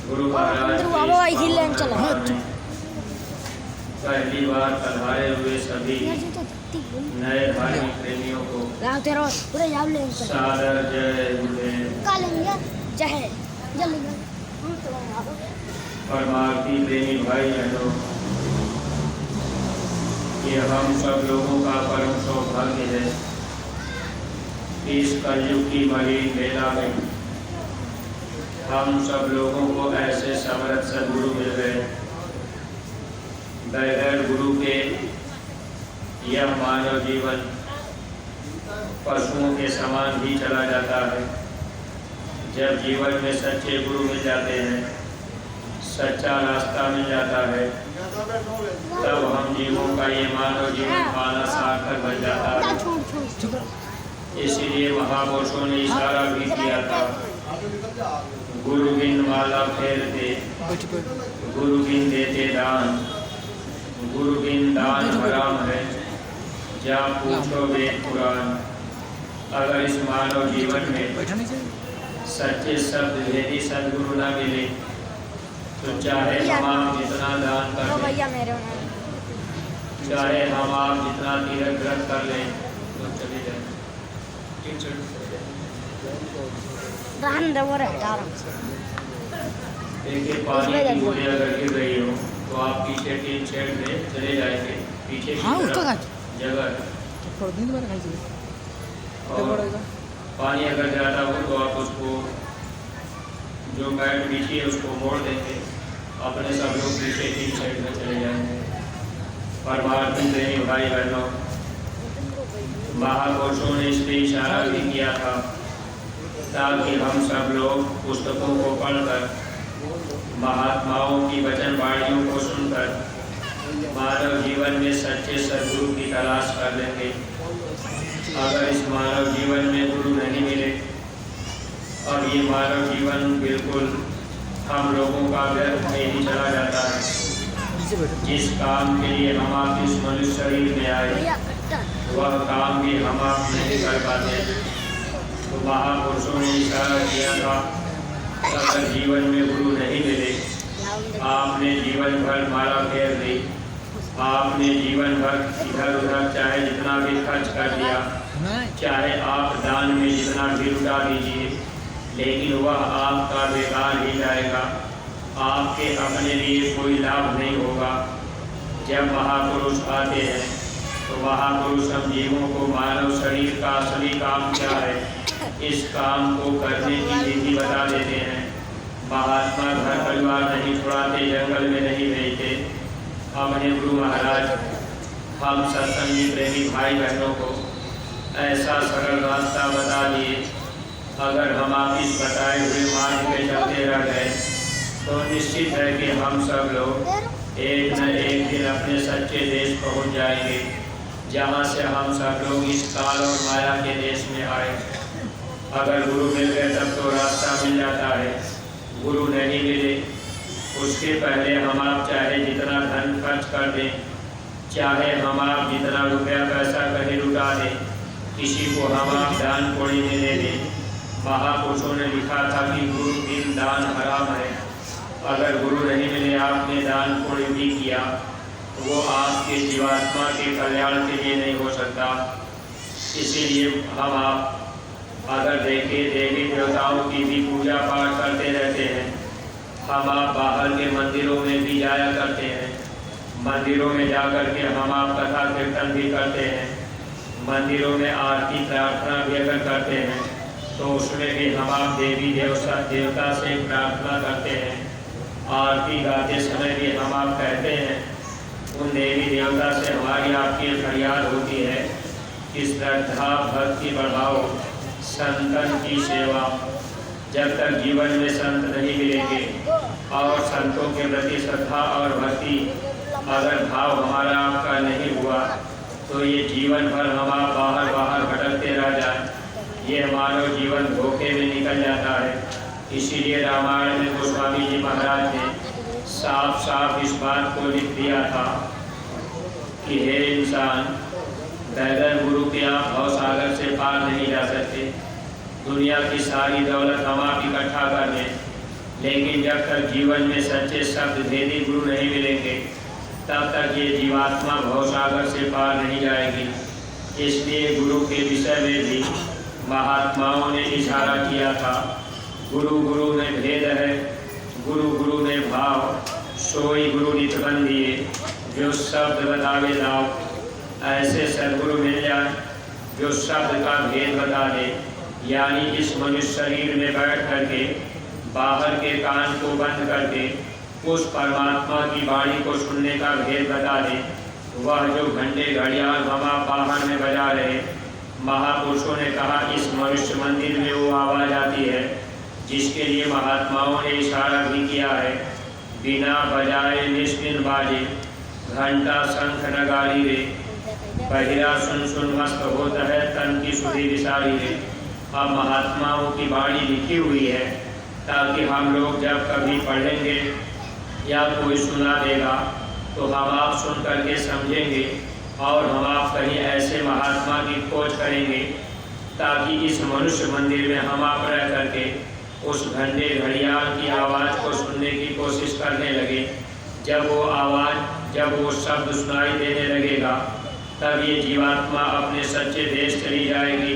गुरु महाराज पहली बार पधारे हुए सभी नए धार्मिक प्रेमियों को सादर जय गुरुदेव। परमार्थी प्रेमी भाई बहनों, ये हम सब लोगों का परम सौभाग्य है। इस कलयुग की मलिन बेला में हम सब लोगों को ऐसे समर्थ सद्गुरु मिल गए। बगैर गुरु के यह मानव जीवन पशुओं के समान ही चला जाता है। जब जीवन में सच्चे गुरु मिल जाते हैं, सच्चा रास्ता मिल जाता है, तब हम जीवों का ये मानव जीवन पाना सार्थक बन जाता है। इसीलिए महापुरुषों ने इशारा भी किया था, गुरु बिन माला फेरते, गुरु बिन देते दान, गुरु बिन दान हराम है, जा पूछो वेद पुराण। अगर इस मानव जीवन में सच्चे शब्द भेदी सदगुरु न मिले तो चाहे हम आप जितना दान कर लें, चाहे हम आप जितना तीर्थ व्रत कर लें तो चले जाए। देखिए, पानी की बूंदें अगर गिर रही हो तो आप पीछे टीन शेड में चले जाएंगे, पीछे की तरफ जगह है। और पानी अगर ज़्यादा हो तो आप उसको जो मैट बिछी है उसको मोड़ देंगे, अपने सब लोग पीछे टीन शेड में चले जाएंगे। परमार्थी प्रेमी भाई बहनों, महापुरुषों ने इसलिए इशारा भी किया था ताकि हम सब लोग पुस्तकों को पढ़कर, महात्माओं की वचन वाणियों को सुनकर मानव जीवन में सच्चे सद्गुरु की तलाश कर लेंगे। अगर इस मानव जीवन में गुरु नहीं मिले और ये मानव जीवन बिल्कुल हम लोगों का व्यर्थ में ही चला जाता है। जिस काम के लिए हम आप इस मनुष्य शरीर में आए वह काम भी हम आप नहीं कर पाते। तो महापुरुषों ने इशारा किया था, अगर जीवन में गुरु नहीं मिले, आपने जीवन भर माला फेर दी, आपने जीवन भर इधर उधर चाहे जितना भी खर्च कर दिया, चाहे आप दान में जितना भी लुटा दीजिए, लेकिन वह आपका बेकार ही जाएगा, आपके अपने लिए कोई लाभ नहीं होगा। जब महापुरुष आते हैं तो महापुरुष हम जीवों को मानव शरीर का असली काम क्या है, इस काम को करने की विधि बता देते हैं। महात्मा घर परिवार नहीं छुड़ाते, जंगल में नहीं भेजते। हमने गुरु महाराज हम सत्संगी प्रेमी भाई बहनों को ऐसा सरल रास्ता बता दिए। अगर हम आप इस बताए हुए मार्ग पे चलते रह गए तो निश्चित है कि हम सब लोग एक न एक दिन अपने सच्चे देश पहुंच जाएंगे, जहां से हम सब लोग इस काल और माया के देश में आए। अगर गुरु मिल गए तब तो रास्ता मिल जाता है, गुरु नहीं मिले उसके पहले हम आप चाहे जितना धन खर्च कर दें, चाहे हम आप जितना रुपया पैसा कहीं लुटा दें, किसी को हम आप दान कोड़ी में दे दें। महापुरुषों ने लिखा था कि गुरु बिन दान हराम है। अगर गुरु नहीं मिले, आपने दान कोड़ी भी किया, वो आपके जीवात्मा के कल्याण के लिए नहीं हो सकता। इसीलिए हम आप अगर देखें, देवी देवताओं की भी पूजा पाठ करते रहते हैं। हम आप बाहर के मंदिरों में भी जाया करते हैं, मंदिरों में जाकर के हम आप कथा कीर्तन भी करते हैं, मंदिरों में आरती प्रार्थना भी अगर करते हैं तो उसमें भी हम आप देवी देवता से प्रार्थना करते हैं। आरती गाते समय भी हम आप कहते हैं, उन देवी देवता से हमारी आपकी फरियाद होती है कि श्रद्धा भक्ति बढ़ाओ, संतन की सेवा। जब तक जीवन में संत नहीं मिलेंगे और संतों के प्रति श्रद्धा और भक्ति अगर भाव हमारा आपका नहीं हुआ तो ये जीवन भर हम आप बाहर भटकते रह जाए, ये मानव जीवन धोखे में निकल जाता है। इसीलिए रामायण में गोस्वामी जी महाराज ने साफ साफ इस बात को लिख दिया था कि हे इंसान, बगैर गुरु के आप भवसागर से पार नहीं जा सकते। दुनिया की सारी दौलत हम आप इकट्ठा कर लें, लेकिन जब तक जीवन में सच्चे शब्द भेदी गुरु नहीं मिलेंगे तब तक ये जीवात्मा भवसागर से पार नहीं जाएगी। इसलिए गुरु के विषय में भी महात्माओं ने इशारा किया था। गुरु गुरु में भेद है, गुरु गुरु में भाव, सोई गुरु नित बंधिए, जो शब्द बतावे दाव। ऐसे सदगुरु मिल जाए जो शब्द का भेद बता दे, यानी इस मनुष्य शरीर में बैठ करके बाहर के कान को बंद करके उस परमात्मा की वाणी को सुनने का भेद बता दे। वह जो घंटे घड़ियाल हवा बाहर में बजा रहे, महापुरुषों ने कहा इस मनुष्य मंदिर में वो आवाज़ आती है जिसके लिए महात्माओं ने इशारा भी किया है। बिना बजाए निष्ठिन बाजे, घंटा शंख नगारी रे, बहिरा सुन सुन मस्त होता है तन की सुधी विसारी रे। अब महात्माओं की वाणी लिखी हुई है ताकि हम लोग जब कभी पढ़ेंगे या कोई सुना देगा तो हम आप सुन करके समझेंगे और हम आप कहीं ऐसे महात्मा की खोज करेंगे ताकि इस मनुष्य मंदिर में हम आप रह करके उस घंटे घड़ियाल की आवाज़ को सुनने की कोशिश करने लगे। जब वो आवाज़, जब वो शब्द सुनाई देने लगेगा तब ये जीवात्मा अपने सच्चे देश चली जाएगी।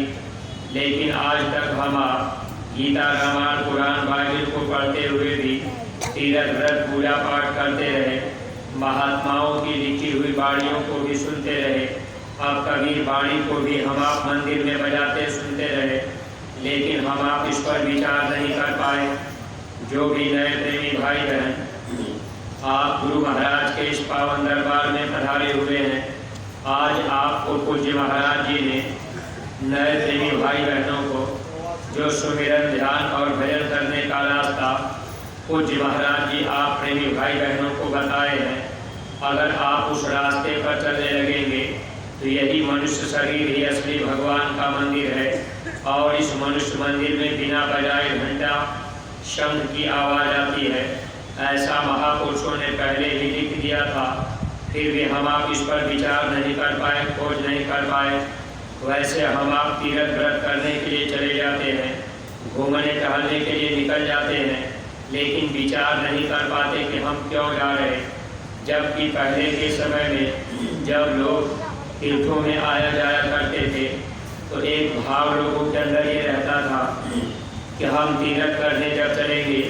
लेकिन आज तक हम आप गीता, रामायण, पुराण, बाइबल को पढ़ते हुए भी तीर्थ व्रत पूजा पाठ करते रहे, महात्माओं की लिखी हुई वाणियों को भी सुनते रहे। अब कबीर वाणी को भी हम आप मंदिर में बजाते सुनते रहे, लेकिन हम आप इस पर विचार नहीं कर पाए। जो भी नए प्रेमी भाई बहन आप गुरु महाराज के इस पावन दरबार में पधारे हुए हैं, आज आपको पूज्य महाराज जी ने नए प्रेमी भाई बहनों को जो सुमिरन, ध्यान और भजन करने का रास्ता पूज्य महाराज जी आप प्रेमी भाई बहनों को बताए हैं। अगर आप उस रास्ते पर चलने लगेंगे तो यही मनुष्य शरीर ही असली भगवान का मंदिर है। और इस मनुष्य मंदिर में बिना बजाए घंटा शंख की आवाज़ आती है, ऐसा महापुरुषों ने पहले ही लिख दिया था। फिर भी हम आप इस पर विचार नहीं कर पाए, खोज नहीं कर पाए। वैसे हम आप तीर्थ व्रत करने के लिए चले जाते हैं, घूमने टहलने के लिए निकल जाते हैं, लेकिन विचार नहीं कर पाते कि हम क्यों जा रहे। जबकि पहले के समय में जब लोग तीर्थों में आया जाया करते थे तो एक भाव लोगों के अंदर ये रहता था कि हम तीर्थ करने जब चलेंगे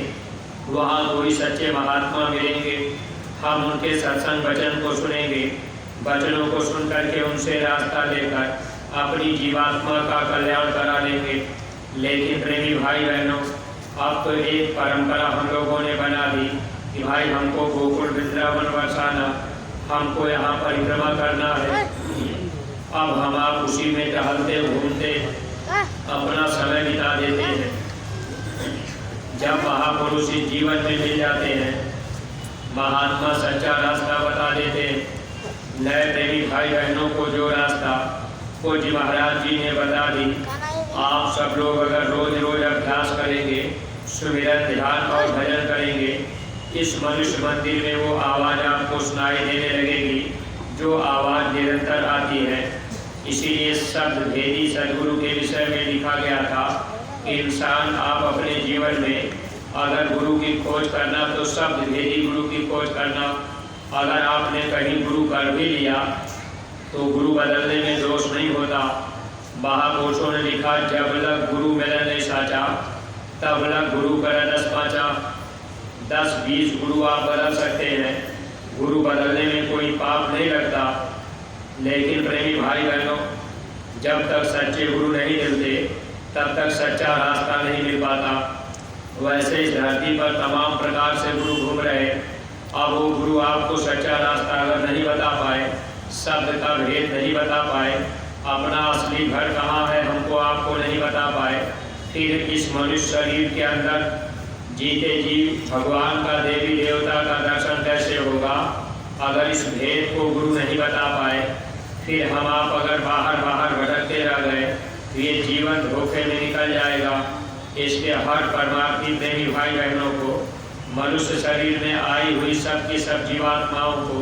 वहाँ कोई सच्चे महात्मा मिलेंगे, हम उनके सत्संग वचन को सुनेंगे, वचनों को सुन करके उनसे रास्ता लेकर अपनी जीवात्मा का कल्याण करा लेंगे। लेकिन प्रेमी भाई बहनों, अब तो एक परंपरा हम लोगों ने बना दी कि भाई हमको गोकुल वृंदावन बरसाना, हमको यहाँ परिक्रमा करना है। अब हम आप उसी में टहलते घूमते अपना समय बिता देते हैं। जब महापुरुष इस जीवन में मिल जाते हैं, महात्मा सच्चा रास्ता बता देते हैं। नए प्रेमी भाई बहनों को जो रास्ता पूज्य महाराज जी ने बता दी, आप सब लोग अगर रोज रोज अभ्यास करेंगे, सुमिरन, ध्यान और भजन करेंगे, इस मनुष्य मंदिर में वो आवाज़ आपको सुनाई देने लगेगी जो आवाज़ निरंतर आती है। इसीलिए शब्द भेदी सदगुरु के विषय में लिखा गया था कि इंसान आप अपने जीवन में अगर गुरु की खोज करना तो शब्द भेदी गुरु की खोज करना। अगर आपने कहीं गुरु कर भी लिया तो गुरु बदलने में दोष नहीं होता। महापुरुषों ने लिखा, जब लग गुरु मिलन नहीं साचा, तब लग गुरु कर 10 पाँचा। 10-20 गुरु आप बदल सकते हैं, गुरु बदलने में कोई पाप नहीं लगता। लेकिन प्रेमी भाई बहनों, जब तक सच्चे गुरु नहीं मिलते तब तक सच्चा रास्ता नहीं मिल पाता। वैसे इस धरती पर तमाम प्रकार से गुरु घूम रहे, अब वो गुरु आपको सच्चा रास्ता अगर नहीं बता पाए, शब्द का भेद नहीं बता पाए, अपना असली घर कहाँ है हमको आपको नहीं बता पाए, फिर इस मनुष्य शरीर के अंदर जीते जी भगवान का, देवी देवता का दर्शन कैसे होगा। अगर इस भेद को गुरु नहीं बता पाए, फिर हम आप अगर बाहर भटकते रह गए तो ये जीवन धोखे में निकल जाएगा। इसलिए हर परमार्थी प्रेमी भाई बहनों को, मनुष्य शरीर में आई हुई सबकी सब जीवात्माओं को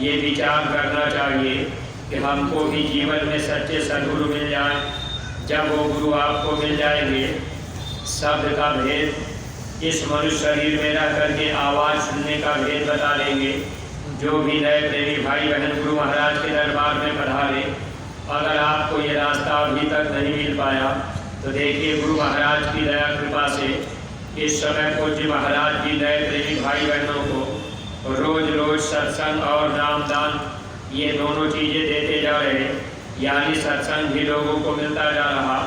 ये विचार करना चाहिए कि हमको भी जीवन में सच्चे सद्गुरु मिल जाए। जब वो गुरु आपको मिल जाएंगे, शब्द का भेद इस मनुष्य शरीर में रह करके आवाज़ सुनने का भेद बता देंगे। जो भी नए प्रेमी भाई बहन गुरु महाराज के दरबार में पधारे, अगर आपको ये रास्ता अभी तक नहीं मिल पाया तो देखिए गुरु महाराज की दया कृपा से इस समय पूज्य महाराज जी नए प्रेमी भाई बहनों को रोज रोज सत्संग और नामदान ये दोनों चीज़ें देते जा रहे, यानी सत्संग भी लोगों को मिलता जा रहा,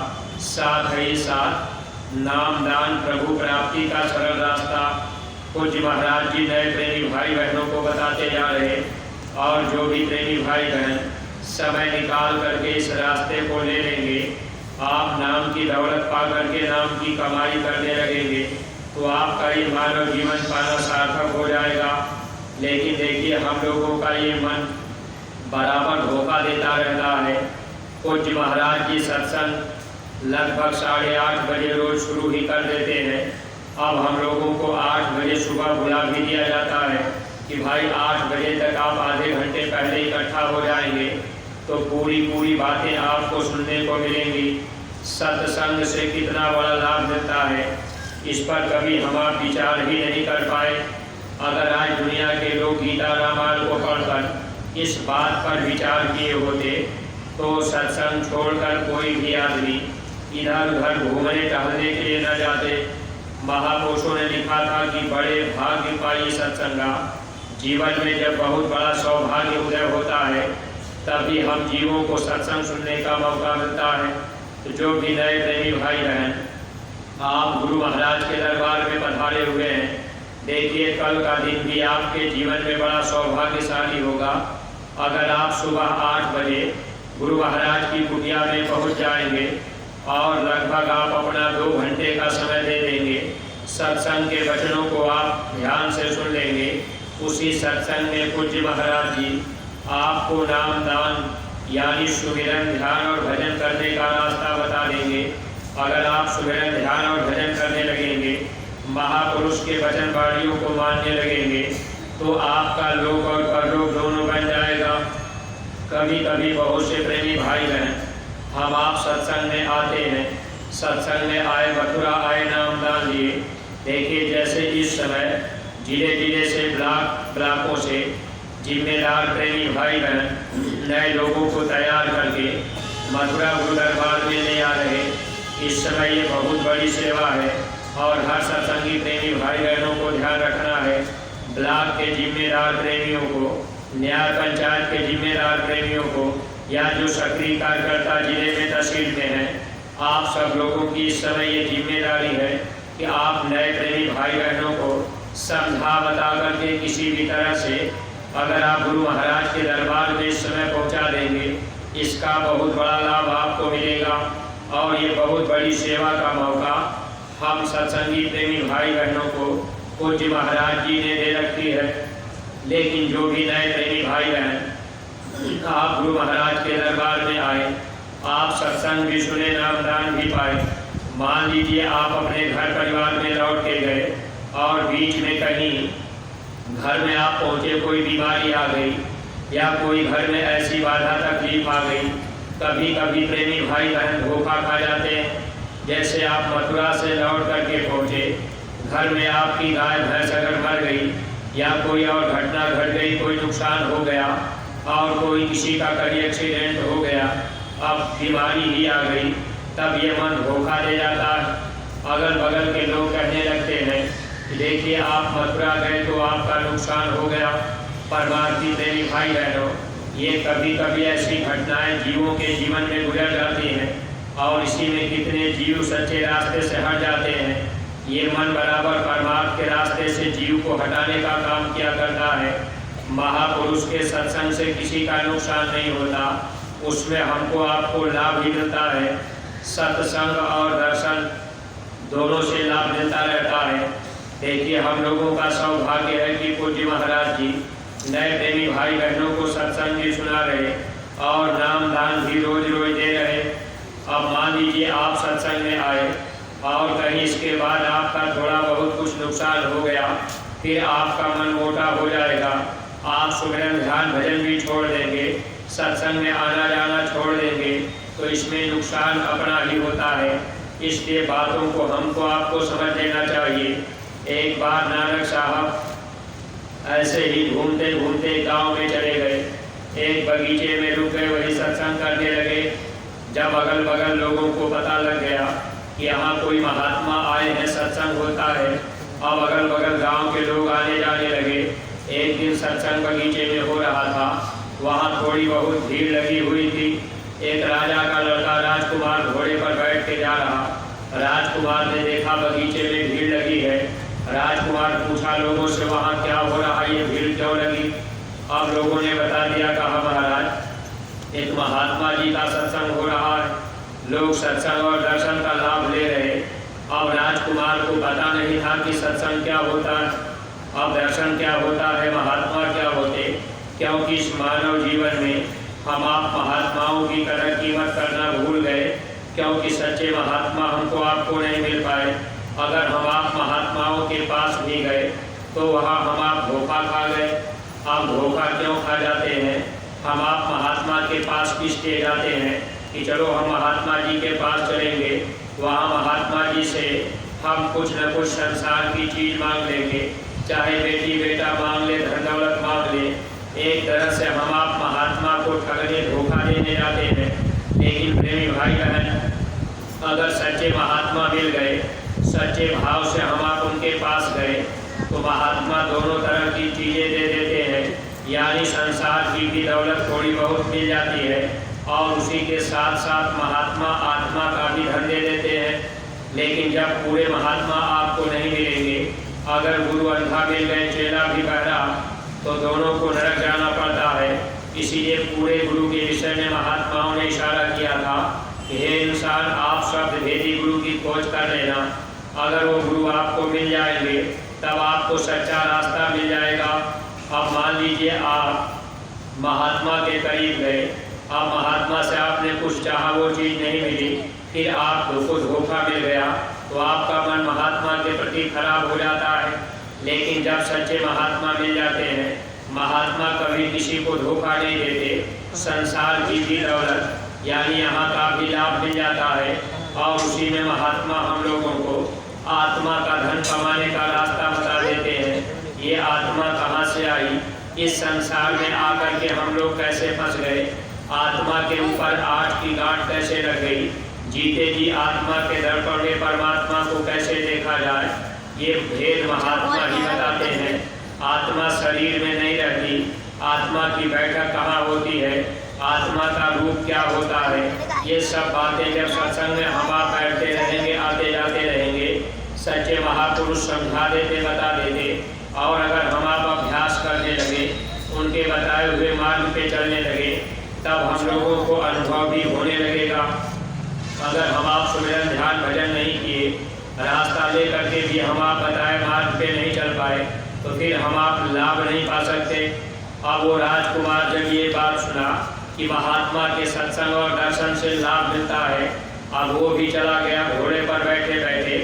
साथ ही साथ नामदान प्रभु प्राप्ति का सरल रास्ता पूज्य महाराज जी नए प्रेमी भाई बहनों को बताते जा रहे। और जो भी प्रेमी भाई बहन समय निकाल करके इस रास्ते को ले लेंगे, आप नाम की दौलत पा करके नाम की कमाई करने लगेंगे तो आपका ये मानव जीवन पाना सार्थक हो जाएगा। लेकिन देखिए हम लोगों का ये मन बराबर धोखा देता रहता है। पूज्य महाराज जी सत्संग लगभग 8:30 बजे रोज शुरू ही कर देते हैं। अब हम लोगों को 8 बजे सुबह बुला भी दिया जाता है कि भाई 8 बजे तक आप आधे घंटे पहले इकट्ठा हो जाएंगे तो पूरी बातें आपको सुनने को मिलेंगी। सत्संग से कितना बड़ा लाभ मिलता है, इस पर कभी हम आप विचार ही नहीं कर पाए। अगर आज दुनिया के लोग गीता रामायण को पढ़कर इस बात पर विचार किए होते तो सत्संग छोड़कर कोई भी आदमी इधर उधर घूमने टहलने के लिए न जाते। महापुरुषों ने लिखा था कि बड़े भाग्य पाई सत्संगा। जीवन में जब बहुत बड़ा सौभाग्य उदय होता है तभी हम जीवों को सत्संग सुनने का मौका मिलता है। तो जो भी नए प्रेमी भाई बहन आप गुरु महाराज के दरबार में पधारे हुए हैं, देखिए कल का दिन भी आपके जीवन में बड़ा सौभाग्यशाली होगा। अगर आप सुबह 8 बजे गुरु महाराज की कुटिया में पहुंच जाएंगे और लगभग आप अपना 2 घंटे का समय दे देंगे, सत्संग के वचनों को आप ध्यान से सुन लेंगे। उसी सत्संग में पूज्य महाराज जी आपको नाम दान यानी सुमिरन ध्यान और भजन करने का रास्ता बता देंगे। अगर आप सुमिरन ध्यान और भजन करने लगेंगे, महापुरुष के वचन वाणियों को मानने लगेंगे तो आपका लोक और परलोक दोनों बन जाएगा। कभी कभी बहुत से प्रेमी भाई बहन हम आप सत्संग में आते हैं, सत्संग में आए, मथुरा आए, नामदान लिए। देखिए जैसे इस समय जिले से ब्लॉकों से जिम्मेदार प्रेमी भाई बहन नए लोगों को तैयार करके मथुरा गुरु दरबार में ले आ रहे, इस समय ये बहुत बड़ी सेवा है और हर सत्संगी प्रेमी भाई बहनों को ध्यान रखना है। ब्लॉक के जिम्मेदार प्रेमियों को, न्याय पंचायत के जिम्मेदार प्रेमियों को या जो सक्रिय कार्यकर्ता जिले में तहसील में हैं, आप सब लोगों की इस समय ये जिम्मेदारी है कि आप नए प्रेमी भाई बहनों को समझा बता करके किसी भी तरह से अगर आप गुरु महाराज के दरबार में इस समय पहुंचा देंगे, इसका बहुत बड़ा लाभ आपको मिलेगा। और ये बहुत बड़ी सेवा का मौका हम सत्संगी प्रेमी भाई बहनों को पूज्य महाराज जी ने दे रखी है। लेकिन जो भी नए प्रेमी भाई बहन आप गुरु महाराज के दरबार में आए, आप सत्संग भी सुने, नामदान भी पाए। मान लीजिए आप अपने घर परिवार में लौट के गए और बीच में कहीं घर में आप पहुँचे, कोई बीमारी आ गई या कोई घर में ऐसी बाधा तकलीफ आ गई। कभी कभी प्रेमी भाई बहन धोखा खा जाते हैं। जैसे आप मथुरा से लौट करके पहुँचे, घर में आपकी गाय भैंस अगर मर गई या कोई और घटना घट गई, कोई नुकसान हो गया और कोई किसी का कहीं एक्सीडेंट हो गया, अब बीमारी ही आ गई, तब ये मन धोखा दे जाता है। अगल बगल के लोग कहने लगते हैं कि देखिए आप मथुरा गए तो आपका नुकसान हो गया। परमार्थी प्रेमी भाई बहनों, ये कभी कभी ऐसी घटनाएं जीवों के जीवन में गुजर जाती हैं और इसी में कितने जीव सच्चे रास्ते से हट जाते हैं। ये मन बराबर परमार्थ के रास्ते से जीव को हटाने का काम किया करता है। महापुरुष के सत्संग से किसी का नुकसान नहीं होता, उसमें हमको आपको लाभ ही मिलता है। सत्संग और दर्शन दोनों से लाभ मिलता रहता है। देखिए हम लोगों का सौभाग्य है कि पूज्य महाराज जी नए प्रेमी भाई बहनों को सत्संग भी सुना रहे और नाम दान भी रोज रोज दे रहे। अब मान लीजिए आप सत्संग में आए और कहीं इसके बाद आपका थोड़ा बहुत कुछ नुकसान हो गया, फिर आपका मन मोटा हो जाएगा, आप सुमिरन ध्यान भजन भी छोड़ देंगे, सत्संग में आना जाना छोड़ देंगे, तो इसमें नुकसान अपना ही होता है। इसलिए बातों को हमको आपको समझ लेना चाहिए एक बार नानक साहब ऐसे ही घूमते घूमते गांव में चले गए। एक बगीचे में रुक गए, वही सत्संग करने लगे। जब अगल बगल लोगों को पता लग गया कि यहाँ कोई महात्मा आए हैं, सत्संग होता है, अब अगल बगल गांव के लोग आने जाने लगे। एक दिन सत्संग बगीचे में हो रहा था, वहाँ थोड़ी बहुत भीड़ लगी हुई थी। एक राजा का लड़का राजकुमार घोड़े पर बैठ के जा रहा। राजकुमार ने देखा बगीचे में भीड़ लगी है। राजकुमार पूछा लोगों से, वहाँ क्या हो रहा है, ये भीड़ क्यों लगी? अब लोगों ने बता दिया, कहा महाराज एक महात्मा जी का सत्संग हो रहा है, लोग सत्संग और दर्शन का लाभ ले रहे। अब राजकुमार को पता नहीं था कि सत्संग क्या होता है, अब दर्शन क्या होता है, महात्मा क्या होते, क्योंकि इस मानव जीवन में हम आप महात्माओं की कदर कीमत करना भूल गए, क्योंकि सच्चे महात्मा हमको आपको नहीं मिल पाए। अगर हम आप महात्माओं के पास भी गए तो वहाँ हम आप धोखा खा गए। आप धोखा क्यों खा जाते हैं? हम आप महात्मा के पास इसलिए जाते हैं कि चलो हम महात्मा जी के पास चलेंगे, वहाँ महात्मा जी से हम कुछ न कुछ संसार की चीज़ मांग लेंगे, चाहे बेटी बेटा मांग ले, धन दौलत मांग ले। एक तरह से हम आप महात्मा को ठगने धोखा देने जाते हैं। लेकिन प्रेमी भाई बहन, अगर सच्चे महात्मा मिल गए, सच्चे भाव से हम आप उनके पास गए, तो महात्मा दोनों तरह की चीज़ें दे देते हैं। यानी संसार की भी दौलत थोड़ी बहुत मिल जाती है और उसी के साथ साथ महात्मा आत्मा का भी धन दे देते हैं। लेकिन जब पूरे महात्मा आपको नहीं मिलेंगे, अगर गुरु अंधा मिल गए, चेला भी बहरा, तो दोनों को नरक जाना पड़ता है। इसीलिए पूरे गुरु के विषय में महात्माओं ने इशारा किया था कि हे इंसान, आप शब्द भेदी गुरु की खोज कर लेना। अगर वो गुरु आपको मिल जाएंगे तब आपको सच्चा रास्ता मिल जाएगा। अब मान लीजिए आप महात्मा के करीब गए, अब महात्मा से आपने कुछ चाहा, वो चीज़ नहीं मिली, फिर आपको धोखा मिल गया, तो आपका मन महात्मा के प्रति खराब हो जाता है। लेकिन जब सच्चे महात्मा मिल जाते हैं, महात्मा कभी किसी को धोखा नहीं देते, संसार की भी दौलत यानी यहाँ का भी लाभ मिल जाता है और उसी में महात्मा हम लोगों को आत्मा का धन कमाने का रास्ता बता देते हैं। ये आत्मा कहाँ से आई, इस संसार में आकर के हम लोग कैसे फंस गए, आत्मा के ऊपर आठ की गांठ कैसे लग गई, जीते जी आत्मा के दर्पण में परमात्मा को कैसे देखा जाए, ये भेद महात्मा ही बताते हैं। आत्मा शरीर में नहीं रहती, आत्मा की बैठक कहाँ होती है, आत्मा का रूप क्या होता है, ये सब बातें जब सत्संग में हम आप बैठते रहेंगे, आते जाते रहेंगे, सच्चे महापुरुष समझा देते, बता देते। और अगर हम आप अभ्यास करने लगे, उनके बताए हुए मार्ग पे चलने लगे, तब हम लोगों को अनुभव भी होने लगेगा। अगर हम आप सुमिरन ध्यान भजन नहीं किए, रास्ता ले करके भी हम आप बताए मार्ग पे नहीं चल पाए, तो फिर हम आप लाभ नहीं पा सकते। अब वो राजकुमार जब ये बात सुना कि महात्मा के सत्संग और दर्शन से लाभ मिलता है, अब वो भी चला गया घोड़े पर बैठे बैठे।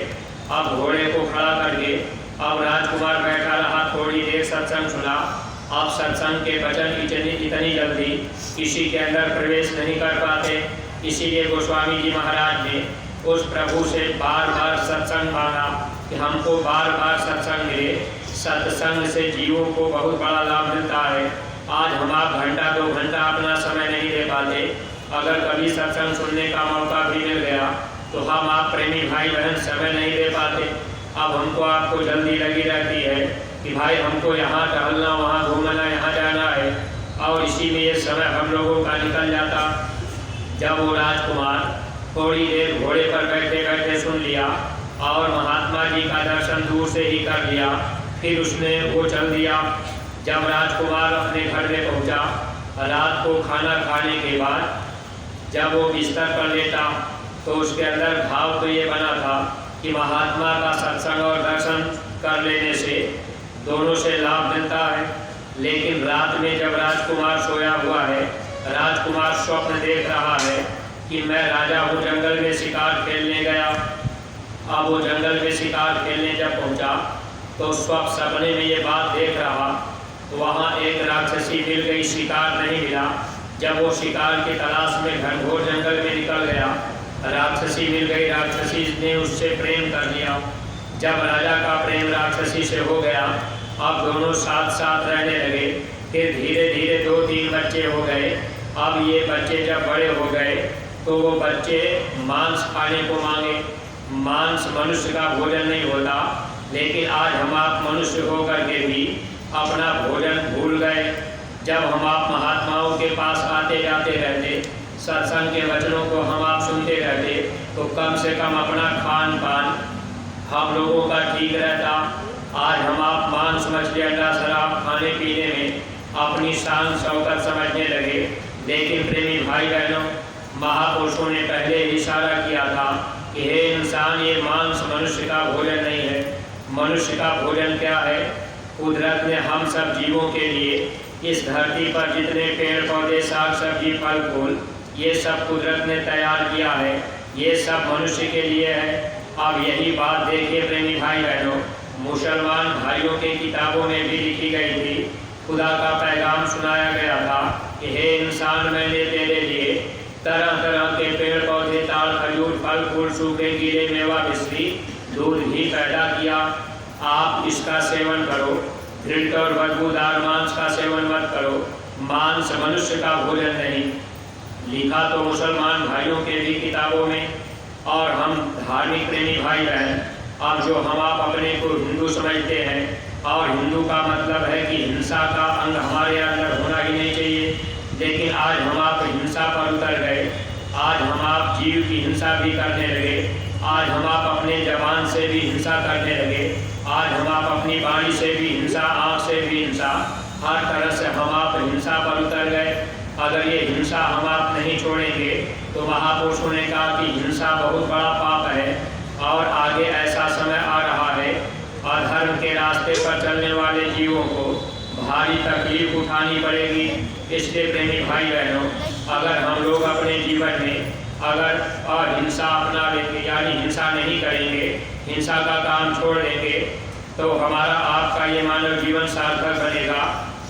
अब घोड़े को खड़ा करके अब राजकुमार बैठा रहा, थोड़ी देर सत्संग सुना। अब सत्संग के वचन इतनी जल्दी किसी के अंदर प्रवेश नहीं कर पाते, इसीलिए गोस्वामी जी महाराज ने उस प्रभु से बार बार सत्संग मांगा कि हमको बार बार सत्संग मिले। सत्संग से जीवों को बहुत बड़ा लाभ मिलता है। आज हम आप घंटा 2 घंटा अपना समय नहीं दे पाते, अगर कभी सत्संग सुनने का मौका भी मिल गया तो हम आप प्रेमी भाई बहन समय नहीं दे पाते। अब हमको आपको जल्दी लगी रहती है कि भाई हमको यहाँ टहलना, वहाँ घूमना, यहाँ जाना है, और इसी में ये समय हम लोगों का निकल जाता। जब वो राजकुमार थोड़ी देर घोड़े पर बैठे बैठे सुन लिया और महात्मा जी का दर्शन दूर से ही कर लिया, फिर उसने वो चल दिया। जब राजकुमार अपने घर में पहुंचा, रात को खाना खाने के बाद जब वो बिस्तर पर लेटा, तो उसके अंदर भाव तो ये बना था कि महात्मा का सत्संग और दर्शन कर लेने से दोनों से लाभ मिलता है। लेकिन रात में जब राजकुमार सोया हुआ है, राजकुमार स्वप्न देख रहा है कि मैं राजा हूँ, जंगल में शिकार खेलने गया। अब वो जंगल में शिकार खेलने जब पहुँचा तो स्वप्न सपने में ये बात देख रहा, तो वहाँ एक राक्षसी मिल गई, शिकार नहीं मिला। जब वो शिकार की तलाश में घनघोर जंगल में निकल गया, राक्षसी मिल गई, राक्षसी ने उससे प्रेम कर लिया। जब राजा का प्रेम राक्षसी से हो गया, अब दोनों साथ साथ रहने लगे। फिर धीरे धीरे 2-3 बच्चे हो गए। अब ये बच्चे जब बड़े हो गए तो वो बच्चे मांस खाने को मांगे। मांस मनुष्य का भोजन नहीं होता, लेकिन आज हम आप मनुष्य होकर के भी अपना भोजन भूल गए। जब हम आप महात्माओं के पास आते जाते रहते, सत्संग के वचनों को हम आप सुनते रहते, तो कम से कम अपना खान पान हम लोगों का ठीक रहता। आज हम आप मांस मछली अंडा शराब खाने पीने में अपनी शान शौकत समझने लगे। लेकिन प्रेमी भाई बहनों, महापुरुषों ने पहले इशारा किया था कि हे इंसान, ये मांस मनुष्य का भोजन नहीं है। मनुष्य का भोजन क्या है? कुदरत ने हम सब जीवों के लिए इस धरती पर जितने पेड़ पौधे साग सब्जी फल फूल, ये सब कुदरत ने तैयार किया है, ये सब मनुष्य के लिए है। अब यही बात देखिए प्रेमी भाई बहनों, मुसलमान भाइयों के किताबों में भी लिखी गई थी। खुदा का पैगाम सुनाया गया था कि हे इंसान, मैंने तेरे लिए तरह तरह के पेड़ पौधे, ताड़ खजूर फल फूल सूखे गीले मेवा मिश्री दूध भी पैदा किया। आप इसका सेवन करो, घृत और बदबूदार मांस का सेवन मत करो। मांस मनुष्य का भोजन नहीं। लिखा तो मुसलमान भाइयों के भी किताबों में। और हम धार्मिक प्रेमी भाई बहन, अब जो हम आप अपने को हिंदू समझते हैं, और हिंदू का मतलब है कि हिंसा का अंग हमारे अंदर होना ही नहीं चाहिए, लेकिन आज हम आप हिंसा पर उतर गए। आज हम आप जीव की हिंसा भी करने लगे। आज हम आप अपने जबान से भी हिंसा करने लगे। आज हम आप अपनी वाणी से भी हिंसा, आँख से भी हिंसा, हर तरह से हम आप हिंसा पर उतर गए। अगर ये हिंसा हम आप नहीं छोड़ेंगे तो महापुरुषों ने कहा कि हिंसा बहुत बड़ा पाप है, और आगे ऐसा समय आ रहा है अधर्म के रास्ते पर चलने वाले जीवों को भारी तकलीफ उठानी पड़ेगी। इसलिए प्रेमी भाई बहनों, अगर हम लोग अपने जीवन में अगर अहिंसा अपना लेंगे, यानी हिंसा नहीं करेंगे, हिंसा का काम छोड़ देंगे, तो हमारा आपका ये मानव जीवन सार्थक बनेगा।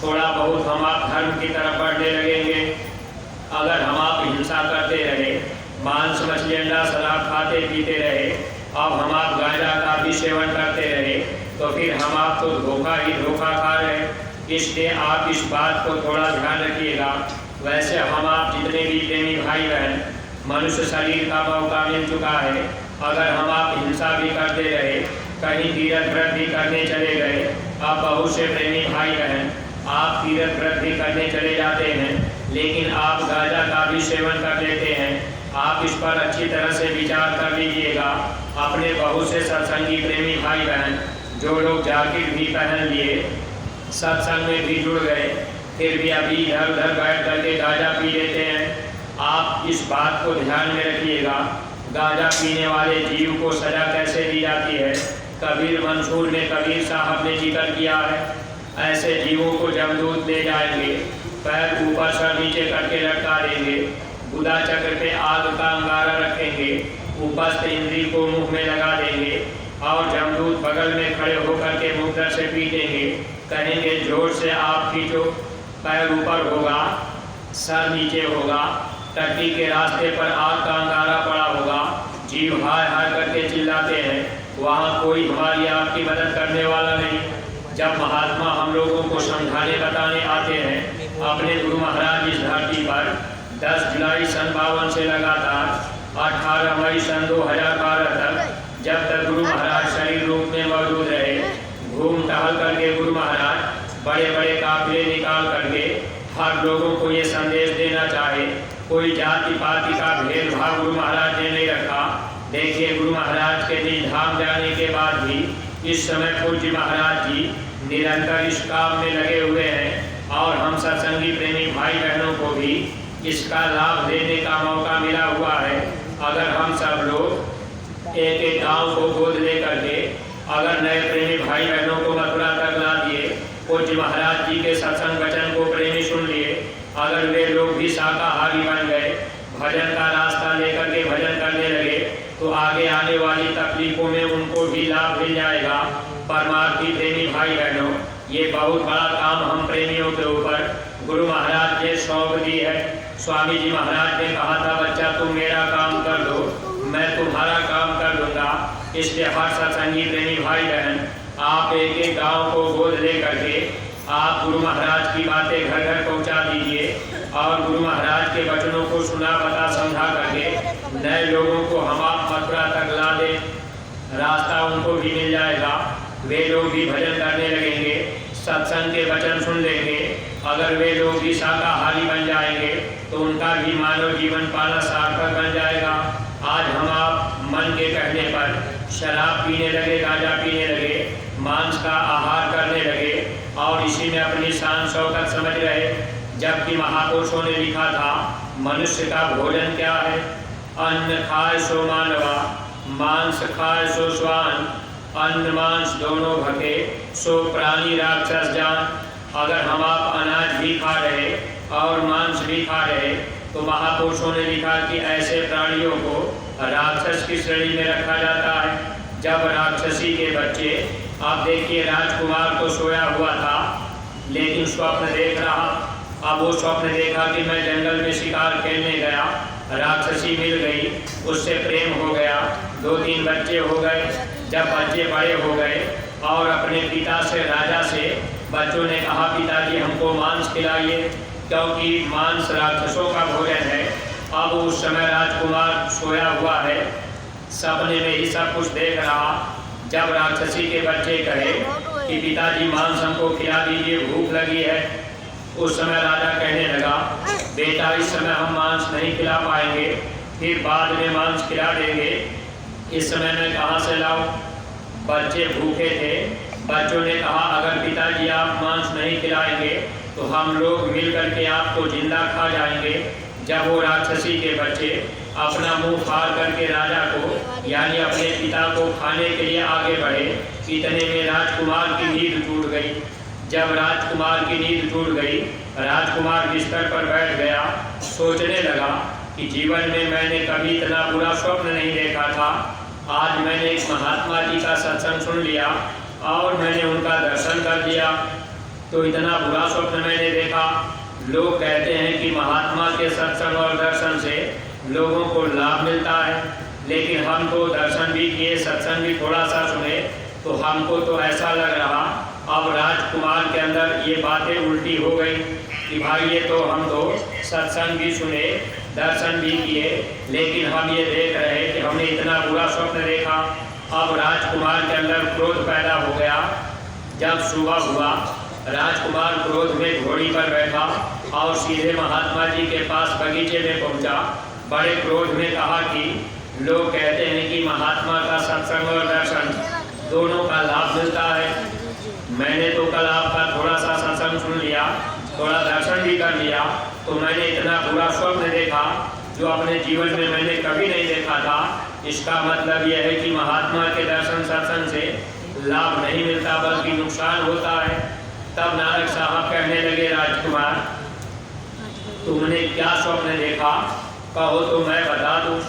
थोड़ा बहुत हम आप धर्म की तरफ बढ़ने लगेंगे। अगर हम आप हिंसा करते रहे, मांस मछली अंडा शराब खाते पीते रहे, अब हम आप गांजा का भी सेवन करते रहे, तो फिर हम आप तो धोखा ही धोखा खा रहे। इसलिए आप इस बात को थोड़ा ध्यान रखिएगा। वैसे हम आप जितने भी प्रेमी भाई बहन, मनुष्य शरीर का मौका मिल चुका है। अगर हम आप हिंसा भी करते रहे, कहीं तीर्थ व्रत भी करने चले गए, अब बहुत से प्रेमी भाई बहन आप तीर्थ व्रत भी करने चले जाते हैं, लेकिन आप गांजा का भी सेवन कर लेते हैं। आप इस पर अच्छी तरह से विचार कर लीजिएगा। अपने बहुत से सत्संगी प्रेमी भाई बहन, जो लोग जैकेट भी पहन लिए, सत्संग में भी जुड़ गए, फिर भी अभी इधर उधर बैठ करके गांजा पी लेते हैं। आप इस बात को ध्यान में रखिएगा, गांजा पीने वाले जीव को सजा कैसे दी जाती है। कबीर मंसूर ने, कबीर साहब ने जिक्र किया है, ऐसे जीवों को जमदूत ले जाएंगे, पैर ऊपर सर नीचे करके लटका देंगे, बुधा चक्र पे आग का अंगारा रखेंगे, उपस्थ इंद्री को मुंह में लगा देंगे, और जमदूत बगल में खड़े होकर के मुद्रा से पीटेंगे, कहेंगे जोर से आप खींचो, पैर ऊपर होगा, सर नीचे होगा, टट्टी के रास्ते पर आग का अंगारा पड़ा होगा, जीव हाय हाय करके चिल्लाते हैं, वहाँ कोई हमारी आपकी मदद करने वाला नहीं। जब महात्मा हम लोगों को समझाने बताने आते हैं, अपने गुरु महाराज इस धरती पर 10 जुलाई सन 52 से लगातार 18 मई सन 2012 तक, जब तक गुरु महाराज शरीर रूप में मौजूद रहे, घूम टहल करके गुरु महाराज बड़े बड़े काफिले निकाल करके हर लोगों को ये संदेश देना चाहे। कोई जाति पाति का भेदभाव गुरु महाराज ने नहीं रखा। देखिए, गुरु महाराज के निज धाम जाने के बाद भी इस समय पूज्य महाराज जी निरंतर इस काम में लगे हुए हैं, और हम सत्संगी प्रेमी भाई बहनों को भी इसका लाभ लेने का मौका मिला हुआ है। अगर हम सब लोग एक एक गाँव को गोद ले करके अगर नए प्रेमी भाई बहनों को मथुरा तक ला दिए, पूज्य महाराज जी के सत्संग वचन को प्रेमी सुन लिए, अगर वे लोग भी शाकाहारी बन गए, भजन का रास्ता लेकर के भजन करने लगे, तो आगे आने वाली तकलीफों में उनको भी लाभ मिल जाएगा। परमार्थी प्रेमी भाई बहनों, ये बहुत बड़ा काम हम प्रेमियों के ऊपर गुरु महाराज ने सौंप दी है। स्वामी जी महाराज ने कहा था, बच्चा तुम मेरा काम कर दो, मैं तुम्हारा काम कर दूंगा। इसलिए हर सत्संगी प्रेमी भाई बहन आप एक एक गांव को गोद ले करके आप गुरु महाराज की बातें घर घर पहुंचा दीजिए और गुरु महाराज के वचनों को सुना बता समझा करके नए लोगों को हम आप मथुरा तक ला दे। रास्ता उनको भी मिल जाएगा, वे लोग भी भजन करने लगेंगे, सत्संग के वचन सुन लेंगे। अगर वे लोग भी शाकाहारी बन जाएंगे तो उनका भी मानव जीवन पाना सार्थक बन जाएगा। आज हम आप मन के कहने पर शराब पीने लगे, गांजा पीने लगे, मांस का आहार करने लगे और इसी में अपनी शान शौकत समझ रहे, जबकि महापुरुषों ने लिखा था मनुष्य का भोजन क्या है? अन्न खाए सो मानवा, मांस खाए सो स्वान, अन्न मांस दोनों भके सो प्राणी राक्षस जान। अगर हम आप अनाज भी खा रहे और मांस भी खा रहे तो महापुरुषों ने लिखा कि ऐसे प्राणियों को राक्षस की श्रेणी में रखा जाता है। जब राक्षसी के बच्चे, आप देखिए राजकुमार तो सोया हुआ था लेकिन स्वप्न देख रहा। अब वो स्वप्न देखा कि मैं जंगल में शिकार खेलने गया, राक्षसी मिल गई, उससे प्रेम हो गया, 2-3 बच्चे हो गए। जब बच्चे बड़े हो गए और अपने पिता से, राजा से बच्चों ने कहा पिताजी हमको मांस खिलाइए क्योंकि मांस राक्षसों का भोजन है। अब उस समय राजकुमार सोया हुआ है, सपने में ही सब कुछ देख रहा। जब राक्षसी के बच्चे कहे कि पिताजी मांस हमको खिला दीजिए, भूख लगी है, उस समय राजा कहने लगा बेटा इस समय हम मांस नहीं खिला पाएंगे, फिर बाद में मांस खिला देंगे, इस समय मैं कहाँ से लाऊं? बच्चे भूखे थे। बच्चों ने कहा अगर पिताजी आप मांस नहीं खिलाएंगे तो हम लोग मिल करके आपको जिंदा खा जाएंगे। जब वो राक्षसी के बच्चे अपना मुंह फाड़ करके राजा को यानी अपने पिता को खाने के लिए आगे बढ़े, इतने में राजकुमार की नींद टूट गई। जब राजकुमार की नींद टूट गई, राजकुमार बिस्तर पर बैठ गया, सोचने लगा कि जीवन में मैंने कभी इतना बुरा स्वप्न नहीं देखा था। आज मैंने एक महात्मा जी का सत्संग सुन लिया और मैंने उनका दर्शन कर लिया, तो इतना बुरा स्वप्न मैंने देखा। लोग कहते हैं कि महात्मा के सत्संग और दर्शन से लोगों को लाभ मिलता है, लेकिन हम तो दर्शन भी किए, सत्संग भी थोड़ा सा सुने, तो हमको तो ऐसा लग रहा अब राजकुमार के अंदर ये बातें उल्टी हो गई कि भाई ये तो हम तो सत्संग भी सुने, दर्शन भी किए, लेकिन हम ये देख रहे कि हमने इतना बुरा स्वप्न देखा। अब राजकुमार के अंदर क्रोध पैदा हो गया। जब सुबह हुआ, राजकुमार क्रोध में घोड़ी पर बैठा और सीधे महात्मा जी के पास बगीचे में पहुंचा। बड़े क्रोध में कहा कि लोग कहते हैं कि महात्मा का सत्संग और दर्शन दोनों का लाभ मिलता है। मैंने तो कल आपका थोड़ा सा सत्संग सुन लिया, थोड़ा दर्शन भी कर लिया, तो मैंने इतना बुरा स्वप्न देखा जो अपने जीवन में मैंने कभी नहीं देखा था। इसका मतलब यह है कि महात्मा के दर्शन सत्संग से लाभ नहीं मिलता बल्कि नुकसान होता है। तब नारद साहब कहने लगे राजकुमार तुमने क्या स्वप्न देखा, कहो तो मैं बता दूं।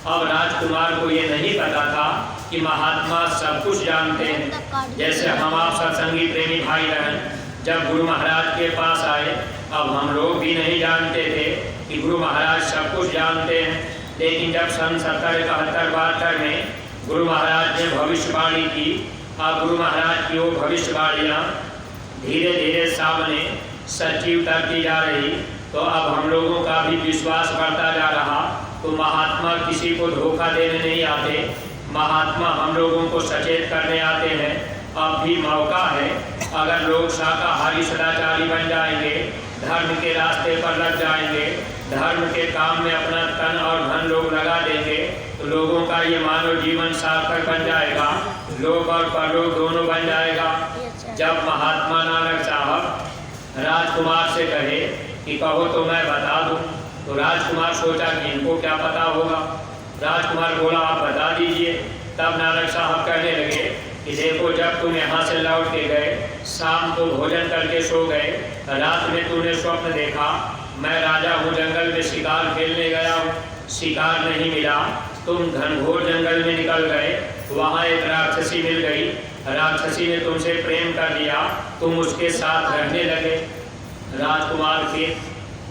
अब राजकुमार को ये नहीं पता था कि महात्मा सब कुछ जानते हैं। जैसे हम आप सत्संगी प्रेमी भाई बहन जब गुरु महाराज के पास आए, अब हम लोग भी नहीं जानते थे कि गुरु महाराज सब कुछ जानते हैं, लेकिन जब सन 70-71-72 में गुरु महाराज ने भविष्यवाणी की, अब गुरु महाराज की वो भविष्यवाणियाँ धीरे धीरे सामने सच्ची उतरती जा रही, तो अब हम लोगों का भी विश्वास बढ़ता जा रहा। तो महात्मा किसी को धोखा देने नहीं आते, महात्मा हम लोगों को सचेत करने आते हैं। अब भी मौका है, अगर लोग शाकाहारी सदाचारी बन जाएंगे, धर्म के रास्ते पर लग जाएंगे, धर्म के काम में अपना तन और धन लोग लगा देंगे, तो लोगों का ये मानव जीवन सार्थक बन जाएगा, लोक और परलोक दोनों बन जाएगा। जब महात्मा नानक साहब राजकुमार से कहे कि कहो तो मैं बता दूं, तो राजकुमार सोचा कि इनको क्या पता होगा। राजकुमार बोला आप बता दीजिए। तब नानक साहब कहने लगे कि देखो जब तुम यहाँ से लौट के गए, शाम को भोजन करके सो गए, रात में तूने स्वप्न देखा मैं राजा हूँ, जंगल में शिकार खेलने गया हूँ, शिकार नहीं मिला, तुम घनघोर जंगल में निकल गए, वहाँ एक राक्षसी मिल गई, राक्षसी ने तुमसे प्रेम कर लिया, तुम उसके साथ रहने लगे। राजकुमार के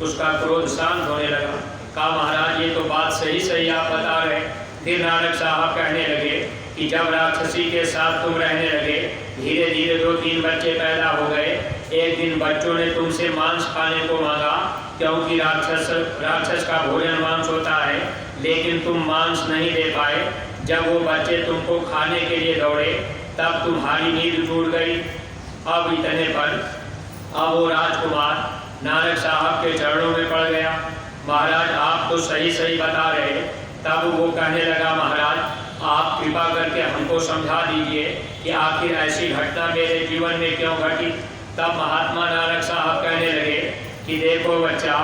उसका क्रोध शांत होने लगा। कहा महाराज ये तो बात सही सही आप बता रहे। फिर नानक साहब कहने लगे कि जब राक्षसी के साथ तुम रहने लगे, धीरे धीरे 2-3 बच्चे पैदा हो गए। एक दिन बच्चों ने तुमसे मांस खाने को मांगा, क्योंकि राक्षस का भोजन मांस होता है, लेकिन तुम मांस नहीं दे पाए। जब वो बच्चे तुमको खाने के लिए दौड़े, तब तुम्हारी नींद टूट गई। अब इतने पर अब वो राजकुमार नानक साहब के चरणों में पड़ गया। महाराज आप तो सही सही बता रहे। तब वो कहने लगा, महाराज आप कृपा करके हमको समझा दीजिए कि आखिर ऐसी घटना मेरे जीवन में क्यों घटी। तब महात्मा नानक साहब कहने लगे कि देखो बच्चा,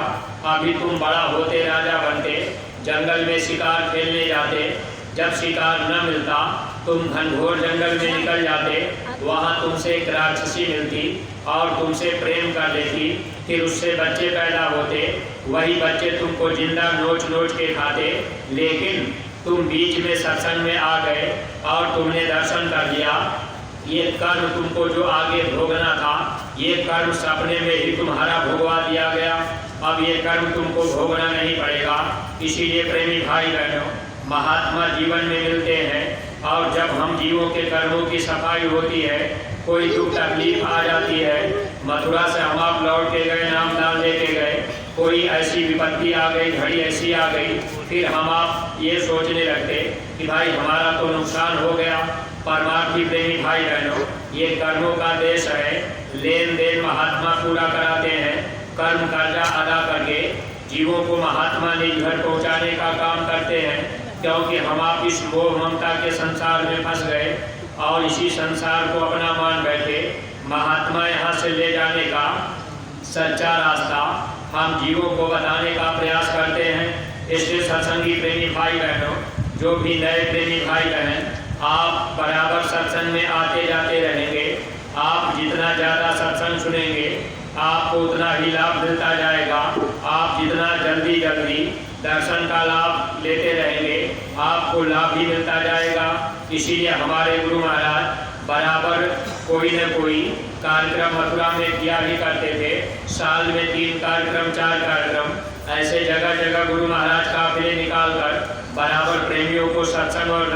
अभी तुम बड़ा होते राजा बनते, जंगल में शिकार खेलने जाते। जब शिकार न मिलता तुम घनघोर जंगल में निकल जाते, वहाँ तुमसे एक राक्षसी मिलती और तुमसे प्रेम कर लेती। फिर उससे बच्चे पैदा होते, वही बच्चे तुमको जिंदा नोच नोच के खाते। लेकिन तुम बीच में सत्संग में आ गए और तुमने दर्शन कर लिया। ये कर्म तुमको जो आगे भोगना था, ये कर्म सपने में ही तुम्हारा भोगवा दिया गया। अब ये कर्म तुमको भोगना नहीं पड़ेगा। इसीलिए प्रेमी भाई बहनों, महात्मा जीवन में मिलते हैं और जब हम जीवों के कर्मों की सफाई होती है, कोई दुख तकलीफ आ जाती है, मथुरा से हम आप लौट के गए, नाम दान लेके गए, कोई ऐसी विपत्ति आ गई, घड़ी ऐसी आ गई, फिर हम आप ये सोचने लगते कि भाई हमारा तो नुकसान हो गया। परमार्थी प्रेमी भाई बहनों, ये कर्मों का देश है। लेन देन महात्मा पूरा कराते हैं, कर्म कर्जा अदा करके जीवों को महात्मा निज घर पहुँचाने का काम करते हैं। क्योंकि हम आप इस मोह ममता के संसार में फंस गए और इसी संसार को अपना मान बैठे। महात्मा यहाँ से ले जाने का सच्चा रास्ता हम जीवों को बताने का प्रयास करते हैं। इसलिए सत्संगी प्रेमी भाई बहनों, जो भी नए प्रेमी भाई बहन, आप बराबर सत्संग में आते जाते रहेंगे। आप जितना ज़्यादा सत्संग सुनेंगे, आपको उतना ही लाभ मिलता जाएगा। आप जितना जल्दी जल्दी दर्शन का लाभ लेते रहेंगे, आपको लाभ भी मिलता जाएगा। इसीलिए हमारे गुरु महाराज बराबर कोई न कोई कार्यक्रम मथुरा में किया ही करते थे। साल में 3 कार्यक्रम 4 कार्यक्रम ऐसे जगह जगह गुरु महाराज काफिले निकाल कर बराबर प्रेमियों को सत्संग और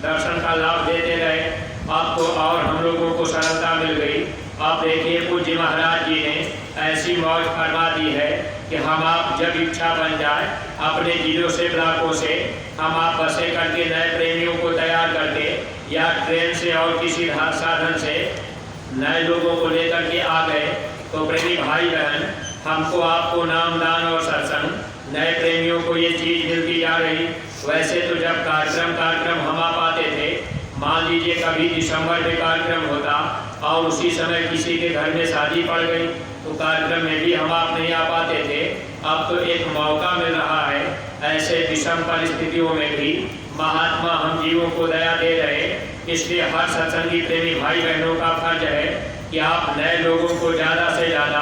दर्शन का लाभ देते रहे। अब तो और हम लोगों को सरलता मिल गई। अब देखिए पूज्य महाराज जी ने ऐसी मौज फरमा दी है कि हम आप जब इच्छा बन जाए, अपने जिलों से ब्लॉकों से हम आप बसें करके नए प्रेमियों को तैयार करके या ट्रेन से और किसी साधन से नए लोगों को लेकर के आ गए, तो प्रेमी भाई बहन, हमको आपको नाम दान और सत्संग नए प्रेमियों को ये चीज़ मिलती जा रही। वैसे तो जब कार्यक्रम हम आप आते थे, मान लीजिए कभी दिसंबर में कार्यक्रम होता और उसी समय किसी के घर में शादी पड़ गई, तो कार्यक्रम में भी हम आप नहीं आ पाते थे। अब तो एक मौका मिल रहा है, ऐसे विषम परिस्थितियों में भी महात्मा हम जीवों को दया दे रहे। इसलिए हर सत्संगी प्रेमी भाई बहनों का फर्ज है कि आप नए लोगों को ज़्यादा से ज़्यादा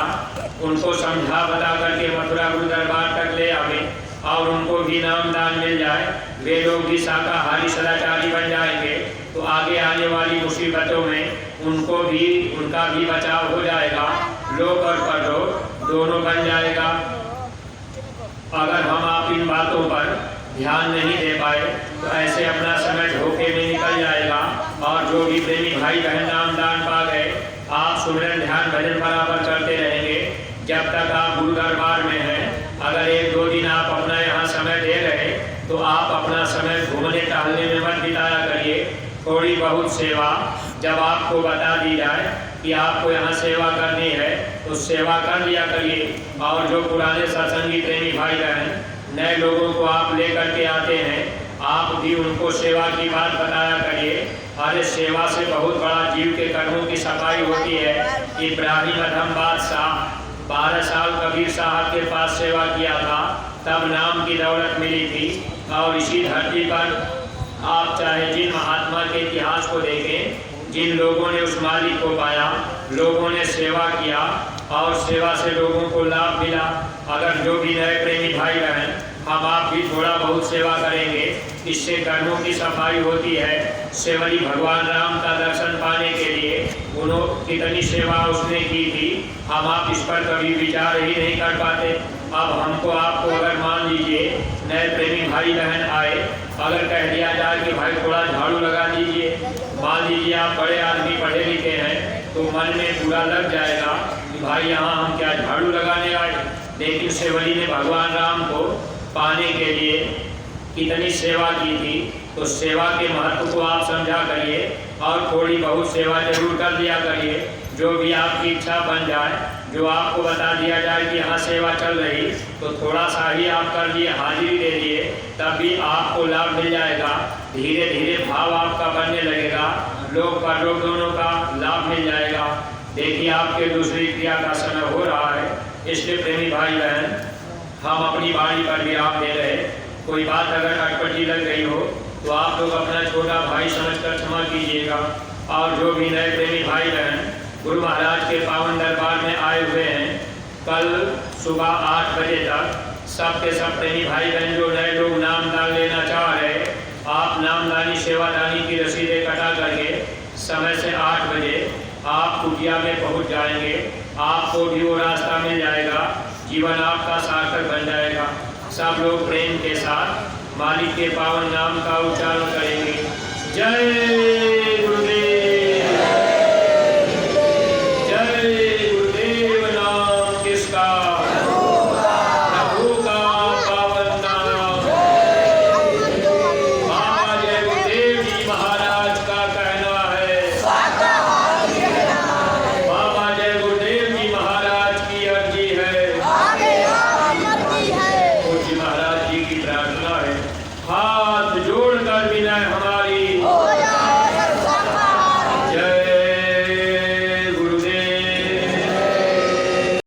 उनको समझा बता करके मथुरा गुरु दरबार तक ले आवें और उनको भी नाम दान मिल जाए। वे लोग भी शाकाहारी सदाचारी बन जाएंगे, तो आगे आने वाली मुसीबतों में उनका भी बचाव हो जाएगा। लोक और परलोक दोनों बन जाएगा। अगर हम आप इन बातों पर ध्यान नहीं दे पाए तो ऐसे अपना समय धोखे में निकल जाएगा। और जो भी प्रेमी भाई बहन नाम दान पा गए, आप सुमिरन ध्यान भजन बराबर करते रहेंगे जब तक आप गुरु दरबार में हैं। अगर 1-2 दिन आप अपना यहाँ समय दे रहे, तो आप अपना समय घूमने टहलने में मत बिताया करिए। थोड़ी बहुत सेवा जब आपको बता दी जाए कि आपको यहाँ सेवा करनी है, तो सेवा कर लिया करिए। और जो पुराने सत्संगी प्रेमी भाई बहन नए लोगों को आप लेकर के आते हैं, आप भी उनको सेवा की बात बताया करिए। अरे सेवा से बहुत बड़ा जीव के कर्मों की सफाई होती है। इब्राहिम अधम बादशाह 12 साल कबीर साहब के पास सेवा किया था, तब नाम की दौलत मिली थी। और इसी धरती पर आप चाहे जिन महात्मा के इतिहास को देखें, जिन लोगों ने उस मालिक को पाया, लोगों ने सेवा किया और सेवा से लोगों को लाभ मिला। अगर जो भी नए प्रेमी भाई बहन हम आप भी थोड़ा बहुत सेवा करेंगे, इससे कर्मों की सफाई होती है। सेवरी भगवान राम का दर्शन पाने के लिए कितनी सेवा उसने की थी, हम आप इस पर कभी विचार ही नहीं कर पाते। अब हमको आपको अगर मान लीजिए नए प्रेमी भाई बहन आए, अगर कह दिया जाए कि भाई थोड़ा झाड़ू लगा दीजिए, मान लीजिए आप बड़े आदमी पढ़े लिखे हैं तो मन में पूरा लग जाएगा कि भाई यहाँ हम क्या झाड़ू लगाने आए। लेकिन सेवली ने भगवान राम को पाने के लिए कितनी सेवा की थी, तो सेवा के महत्व को आप समझा करिए और थोड़ी बहुत सेवा जरूर कर दिया करिए। जो भी आपकी इच्छा बन जाए, जो आपको बता दिया जाए कि यहाँ सेवा चल रही, तो थोड़ा सा ही आप कर दिए, हाजिरी दे दिए, तब भी आपको लाभ मिल जाएगा। धीरे धीरे भाव आपका बनने लगेगा, लोग परलोक दोनों का लाभ मिल जाएगा। देखिए आपके दूसरी क्रिया का समय हो रहा है, इसलिए प्रेमी भाई बहन हम अपनी बाणी पर विराम दे रहे। कोई बात अगर अटपटी लग गई हो तो आप लोग अपना छोटा भाई समझकर क्षमा कीजिएगा। और जो भी नए प्रेमी भाई बहन गुरु महाराज के पावन दरबार में आए हुए हैं, कल सुबह 8 बजे तक सब के सब प्रेमी भाई बहन जो नए लोग नामदान लेना चाह रहे, आप नामदानी सेवादानी की रसीदें कटा करके समय से 8 बजे आप कुटिया में पहुंच जाएंगे। आपको भी वो रास्ता मिल जाएगा, जीवन आपका सार्थक बन जाएगा। सब लोग प्रेम के साथ मालिक के पावन नाम का उच्चारण करें।